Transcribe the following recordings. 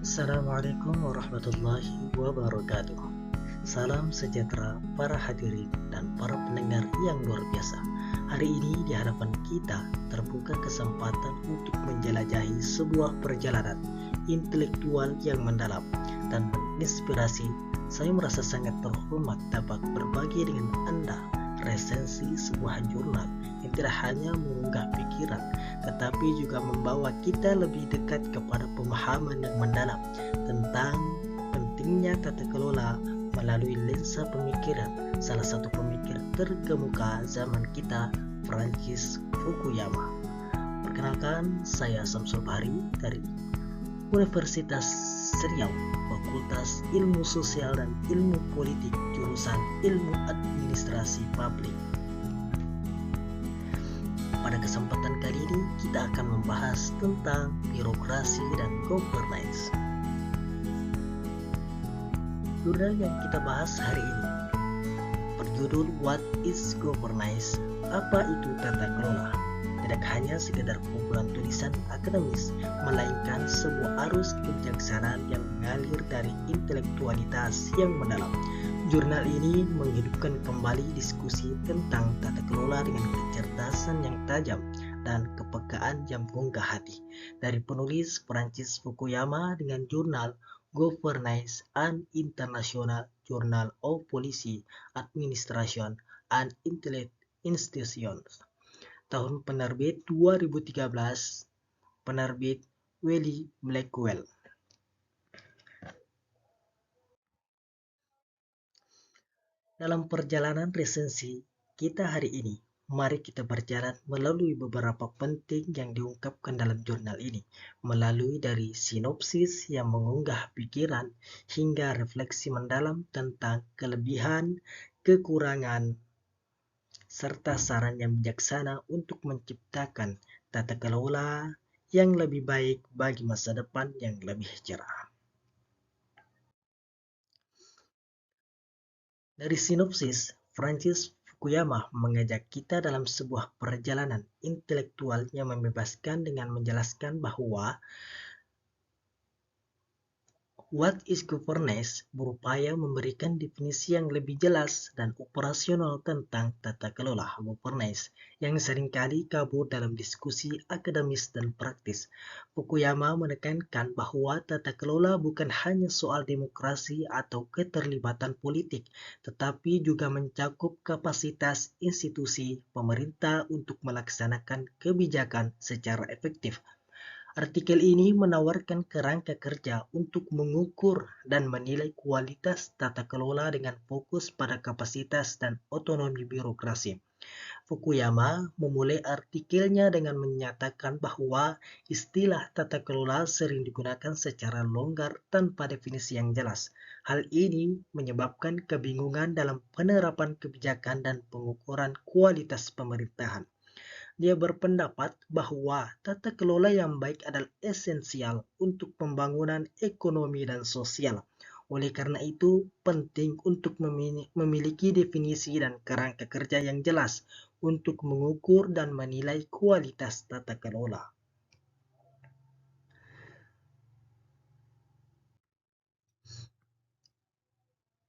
Assalamualaikum warahmatullahi wabarakatuh. Salam sejahtera para hadirin dan para pendengar yang luar biasa. Hari ini di hadapan kita terbuka kesempatan untuk menjelajahi sebuah perjalanan intelektual yang mendalam dan menginspirasi. Saya merasa sangat terhormat dapat berbagi dengan Anda resensi sebuah jurnal yang tidak hanya mengunggah pikiran, tetapi juga membawa kita lebih dekat kepada pemahaman yang mendalam tentang pentingnya tata kelola melalui lensa pemikiran salah satu pemikir terkemuka zaman kita, Francis Fukuyama. Perkenalkan, saya Samsul Bahri dari Universitas Riau, Fakultas Ilmu Sosial dan Ilmu Politik, jurusan Ilmu Administrasi Publik. Pada kesempatan kali ini kita akan membahas tentang birokrasi dan governance. Jurnal yang kita bahas hari ini berjudul What is Governance? Apa itu tata kelola? Tidak hanya sekedar kumpulan tulisan akademis, melainkan sebuah arus kebijaksanaan yang mengalir dari intelektualitas yang mendalam. Jurnal ini menghidupkan kembali diskusi tentang tata kelola dengan kecerdasan yang tajam dan kepekaan yang menggugah hati. Dari penulis Francis Fukuyama dengan jurnal Governance and International Journal of Policy, Administration and Institutions. Tahun penerbit 2013, penerbit Wiley Blackwell. Dalam perjalanan resensi kita hari ini, mari kita berjalan melalui beberapa penting yang diungkapkan dalam jurnal ini, melalui dari sinopsis yang mengunggah pikiran hingga refleksi mendalam tentang kelebihan, kekurangan, serta saran yang bijaksana untuk menciptakan tata kelola yang lebih baik bagi masa depan yang lebih cerah. Dari sinopsis, Francis Fukuyama mengajak kita dalam sebuah perjalanan intelektual yang membebaskan dengan menjelaskan bahwa What is Governance berupaya memberikan definisi yang lebih jelas dan operasional tentang tata kelola governance yang seringkali kabur dalam diskusi akademis dan praktis. Fukuyama menekankan bahwa tata kelola bukan hanya soal demokrasi atau keterlibatan politik, tetapi juga mencakup kapasitas institusi pemerintah untuk melaksanakan kebijakan secara efektif. Artikel ini menawarkan kerangka kerja untuk mengukur dan menilai kualitas tata kelola dengan fokus pada kapasitas dan otonomi birokrasi. Fukuyama memulai artikelnya dengan menyatakan bahwa istilah tata kelola sering digunakan secara longgar tanpa definisi yang jelas. Hal ini menyebabkan kebingungan dalam penerapan kebijakan dan pengukuran kualitas pemerintahan. Dia berpendapat bahwa tata kelola yang baik adalah esensial untuk pembangunan ekonomi dan sosial. Oleh karena itu, penting untuk memiliki definisi dan kerangka kerja yang jelas untuk mengukur dan menilai kualitas tata kelola.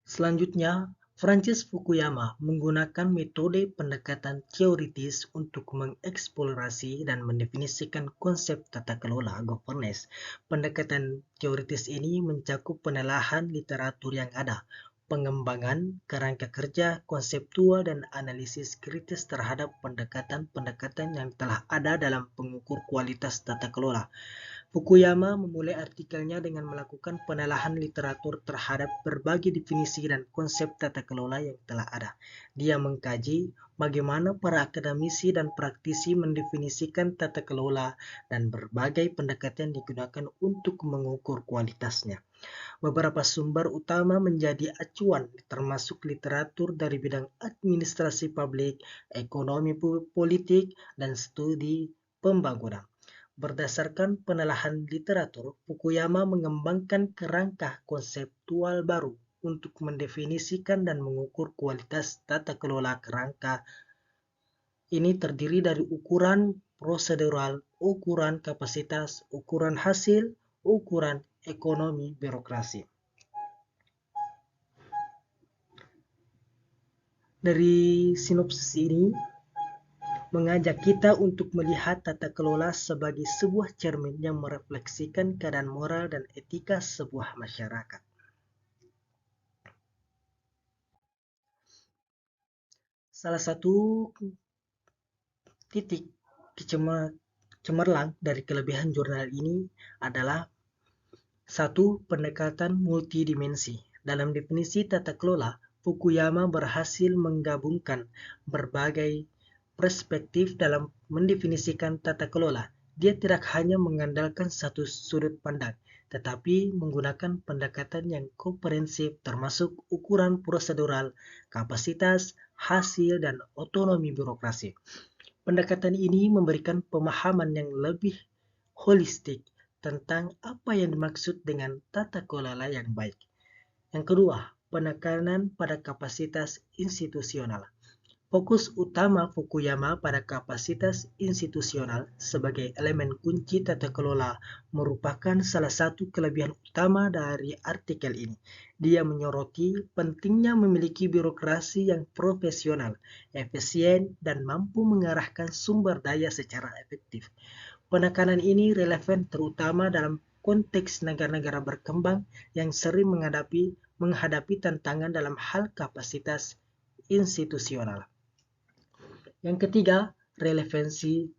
Selanjutnya, Francis Fukuyama menggunakan metode pendekatan teoritis untuk mengeksplorasi dan mendefinisikan konsep tata kelola governance. Pendekatan teoritis ini mencakup penelaahan literatur yang ada, pengembangan kerangka kerja konseptual dan analisis kritis terhadap pendekatan-pendekatan yang telah ada dalam pengukur kualitas tata kelola. Fukuyama memulai artikelnya dengan melakukan penelaahan literatur terhadap berbagai definisi dan konsep tata kelola yang telah ada. Dia mengkaji bagaimana para akademisi dan praktisi mendefinisikan tata kelola dan berbagai pendekatan digunakan untuk mengukur kualitasnya. Beberapa sumber utama menjadi acuan termasuk literatur dari bidang administrasi publik, ekonomi politik, dan studi pembangunan. Berdasarkan penelaahan literatur, Fukuyama mengembangkan kerangka konseptual baru untuk mendefinisikan dan mengukur kualitas tata kelola. Kerangka ini terdiri dari ukuran prosedural, ukuran kapasitas, ukuran hasil, ukuran ekonomi birokrasi. Dari sinopsis ini mengajak kita untuk melihat tata kelola sebagai sebuah cermin yang merefleksikan keadaan moral dan etika sebuah masyarakat. Salah satu titik cemerlang dari kelebihan jurnal ini adalah satu, pendekatan multidimensi. Dalam definisi tata kelola, Fukuyama berhasil menggabungkan berbagai perspektif dalam mendefinisikan tata kelola. Dia tidak hanya mengandalkan satu sudut pandang, tetapi menggunakan pendekatan yang komprehensif termasuk ukuran prosedural, kapasitas, hasil, dan otonomi birokrasi. Pendekatan ini memberikan pemahaman yang lebih holistik tentang apa yang dimaksud dengan tata kelola yang baik. Yang kedua, penekanan pada kapasitas institusional. Fokus utama Fukuyama pada kapasitas institusional sebagai elemen kunci tata kelola merupakan salah satu kelebihan utama dari artikel ini. Dia menyoroti pentingnya memiliki birokrasi yang profesional, efisien, dan mampu mengarahkan sumber daya secara efektif. Penekanan ini relevan terutama dalam konteks negara-negara berkembang yang sering menghadapi tantangan dalam hal kapasitas institusional. Yang ketiga, relevansi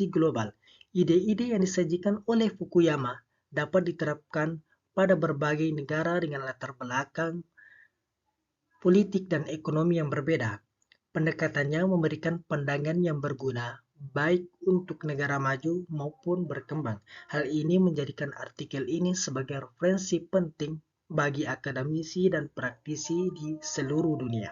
global. Ide-ide yang disajikan oleh Fukuyama dapat diterapkan pada berbagai negara dengan latar belakang politik dan ekonomi yang berbeda. Pendekatannya memberikan pandangan yang berguna, baik untuk negara maju maupun berkembang. Hal ini menjadikan artikel ini sebagai referensi penting bagi akademisi dan praktisi di seluruh dunia.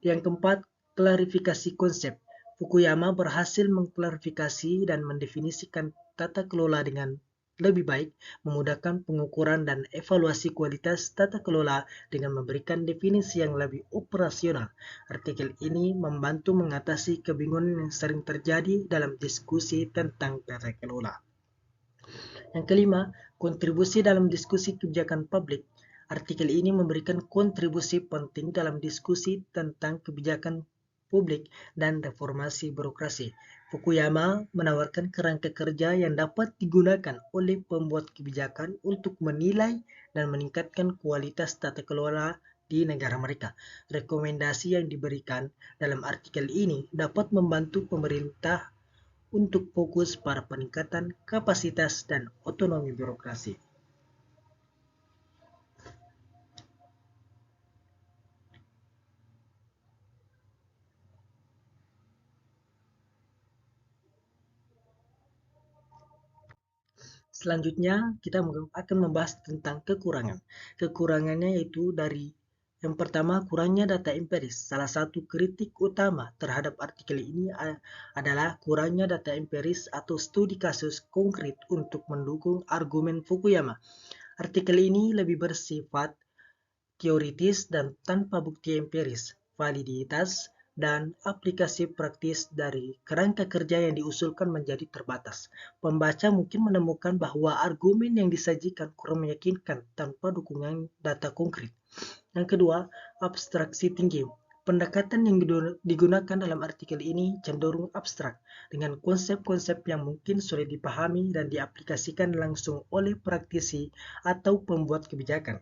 Yang keempat, klarifikasi konsep. Fukuyama berhasil mengklarifikasi dan mendefinisikan tata kelola dengan lebih baik, memudahkan pengukuran dan evaluasi kualitas tata kelola dengan memberikan definisi yang lebih operasional. Artikel ini membantu mengatasi kebingungan yang sering terjadi dalam diskusi tentang tata kelola. Yang kelima, kontribusi dalam diskusi kebijakan publik. Artikel ini memberikan kontribusi penting dalam diskusi tentang kebijakan publik dan reformasi birokrasi. Fukuyama menawarkan kerangka kerja yang dapat digunakan oleh pembuat kebijakan untuk menilai dan meningkatkan kualitas tata kelola di negara mereka. Rekomendasi yang diberikan dalam artikel ini dapat membantu pemerintah untuk fokus pada peningkatan kapasitas dan otonomi birokrasi. Selanjutnya, kita akan membahas tentang kekurangan. Kekurangannya yaitu dari yang pertama, kurangnya data empiris. Salah satu kritik utama terhadap artikel ini adalah kurangnya data empiris atau studi kasus konkret untuk mendukung argumen Fukuyama. Artikel ini lebih bersifat teoritis dan tanpa bukti empiris, validitas, dan aplikasi praktis dari kerangka kerja yang diusulkan menjadi terbatas. Pembaca mungkin menemukan bahwa argumen yang disajikan kurang meyakinkan tanpa dukungan data konkret. Yang kedua, abstraksi tinggi. Pendekatan yang digunakan dalam artikel ini cenderung abstrak, dengan konsep-konsep yang mungkin sulit dipahami dan diaplikasikan langsung oleh praktisi atau pembuat kebijakan.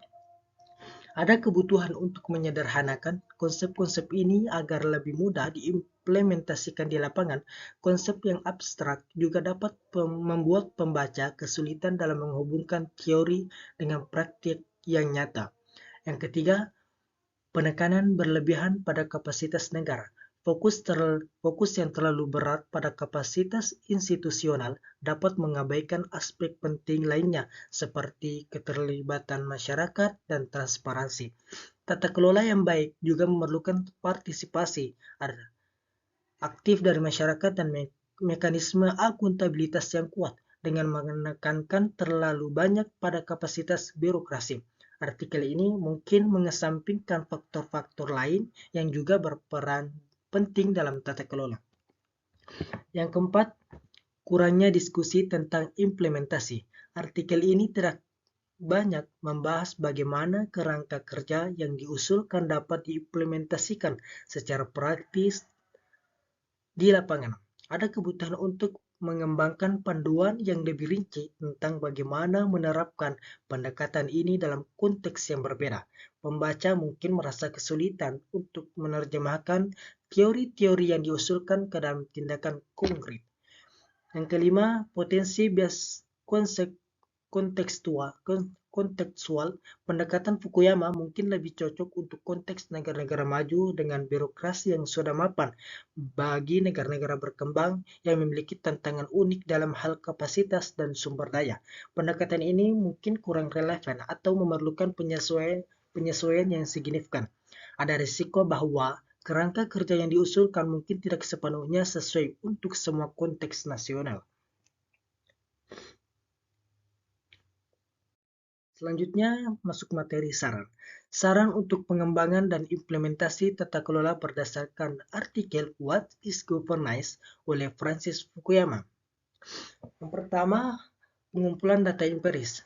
Ada kebutuhan untuk menyederhanakan konsep-konsep ini agar lebih mudah diimplementasikan di lapangan. Konsep yang abstrak juga dapat membuat pembaca kesulitan dalam menghubungkan teori dengan praktik yang nyata. Yang ketiga, penekanan berlebihan pada kapasitas negara. Fokus yang terlalu berat pada kapasitas institusional dapat mengabaikan aspek penting lainnya seperti keterlibatan masyarakat dan transparansi. Tata kelola yang baik juga memerlukan partisipasi aktif dari masyarakat dan mekanisme akuntabilitas yang kuat. Dengan menekankan terlalu banyak pada kapasitas birokrasi, artikel ini mungkin mengesampingkan faktor-faktor lain yang juga berperan penting dalam tata kelola. Yang keempat, kurangnya diskusi tentang implementasi. Artikel ini tidak banyak membahas bagaimana kerangka kerja yang diusulkan dapat diimplementasikan secara praktis di lapangan. Ada kebutuhan untuk mengembangkan panduan yang lebih rinci tentang bagaimana menerapkan pendekatan ini dalam konteks yang berbeda. Pembaca mungkin merasa kesulitan untuk menerjemahkan teori-teori yang diusulkan ke dalam tindakan konkret. Yang kelima, potensi bias kontekstual. Pendekatan Fukuyama mungkin lebih cocok untuk konteks negara-negara maju dengan birokrasi yang sudah mapan bagi negara-negara berkembang yang memiliki tantangan unik dalam hal kapasitas dan sumber daya. Pendekatan ini mungkin kurang relevan atau memerlukan penyesuaian yang signifikan. Ada risiko bahwa kerangka kerja yang diusulkan mungkin tidak sepenuhnya sesuai untuk semua konteks nasional. Selanjutnya masuk materi saran. Saran untuk pengembangan dan implementasi tata kelola berdasarkan artikel What is Governance oleh Francis Fukuyama. Yang pertama, pengumpulan data empiris.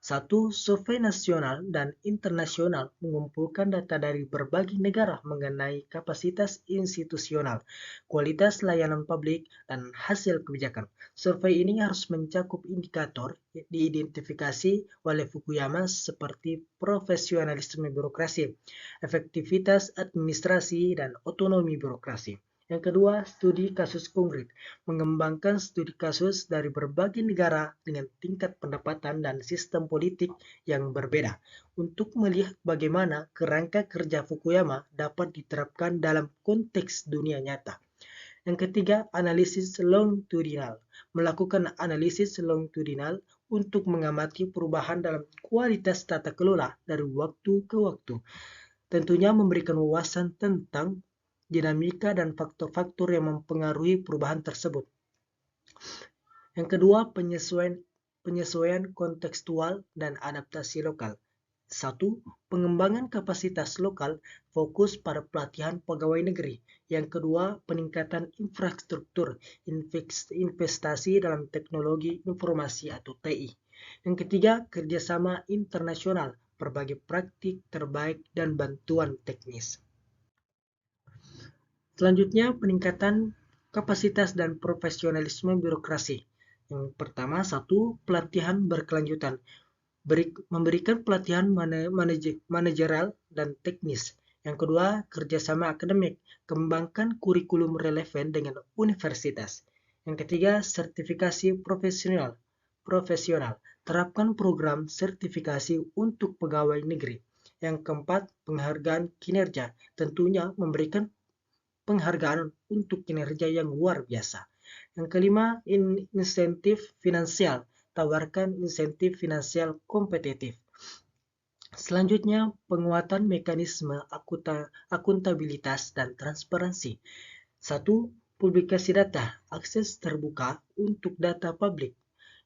1. Survei nasional dan internasional mengumpulkan data dari berbagai negara mengenai kapasitas institusional, kualitas layanan publik, dan hasil kebijakan. Survei ini harus mencakup indikator diidentifikasi oleh Fukuyama seperti profesionalisme birokrasi, efektivitas administrasi, dan otonomi birokrasi. Yang kedua, studi kasus konkret. Mengembangkan studi kasus dari berbagai negara dengan tingkat pendapatan dan sistem politik yang berbeda untuk melihat bagaimana kerangka kerja Fukuyama dapat diterapkan dalam konteks dunia nyata. Yang ketiga, analisis longitudinal. Melakukan analisis longitudinal untuk mengamati perubahan dalam kualitas tata kelola dari waktu ke waktu. Tentunya memberikan wawasan tentang dinamika dan faktor-faktor yang mempengaruhi perubahan tersebut. Yang kedua, penyesuaian kontekstual dan adaptasi lokal. 1. Pengembangan kapasitas lokal fokus pada pelatihan pegawai negeri. Yang kedua, peningkatan infrastruktur, investasi dalam teknologi informasi atau TI. Yang ketiga, kerjasama internasional, berbagai praktik terbaik dan bantuan teknis. Selanjutnya, peningkatan kapasitas dan profesionalisme birokrasi. Yang pertama, 1. Pelatihan berkelanjutan. Memberikan pelatihan manajerial dan teknis. Yang kedua, kerjasama akademik. Kembangkan kurikulum relevan dengan universitas. Yang ketiga, sertifikasi profesional. Terapkan program sertifikasi untuk pegawai negeri. Yang keempat, penghargaan kinerja. Tentunya memberikan penghargaan untuk kinerja yang luar biasa. Yang kelima, insentif finansial. Tawarkan insentif finansial kompetitif. Selanjutnya, penguatan mekanisme akuntabilitas dan transparansi. 1. Publikasi data, akses terbuka untuk data publik.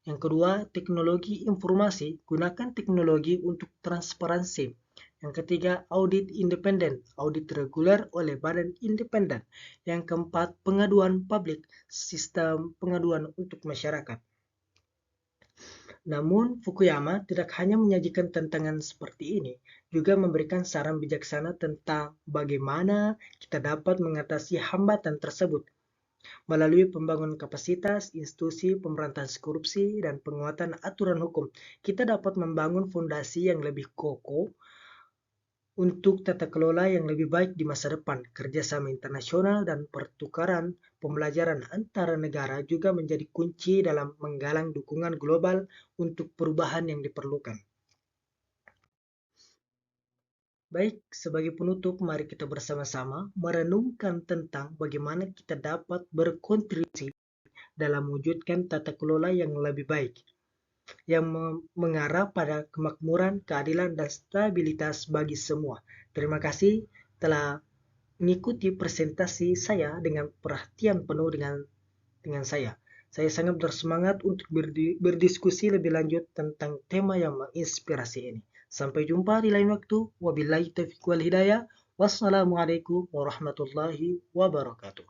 Yang kedua, teknologi informasi, gunakan teknologi untuk transparansi. Yang ketiga, audit independen, audit reguler oleh badan independen. Yang keempat, pengaduan publik, sistem pengaduan untuk masyarakat. Namun, Fukuyama tidak hanya menyajikan tantangan seperti ini, juga memberikan saran bijaksana tentang bagaimana kita dapat mengatasi hambatan tersebut. Melalui pembangunan kapasitas, institusi pemberantasan korupsi, dan penguatan aturan hukum, kita dapat membangun fondasi yang lebih kokoh untuk tata kelola yang lebih baik di masa depan. Kerjasama internasional dan pertukaran pembelajaran antara negara juga menjadi kunci dalam menggalang dukungan global untuk perubahan yang diperlukan. Baik, sebagai penutup, mari kita bersama-sama merenungkan tentang bagaimana kita dapat berkontribusi dalam mewujudkan tata kelola yang lebih baik, yang mengarah pada kemakmuran, keadilan, dan stabilitas bagi semua. Terima kasih telah mengikuti presentasi saya dengan perhatian penuh dengan saya. Saya sangat bersemangat untuk berdiskusi lebih lanjut tentang tema yang menginspirasi ini. Sampai jumpa di lain waktu. Wabillahi taufiq wal hidayah. Wassalamualaikum warahmatullahi wabarakatuh.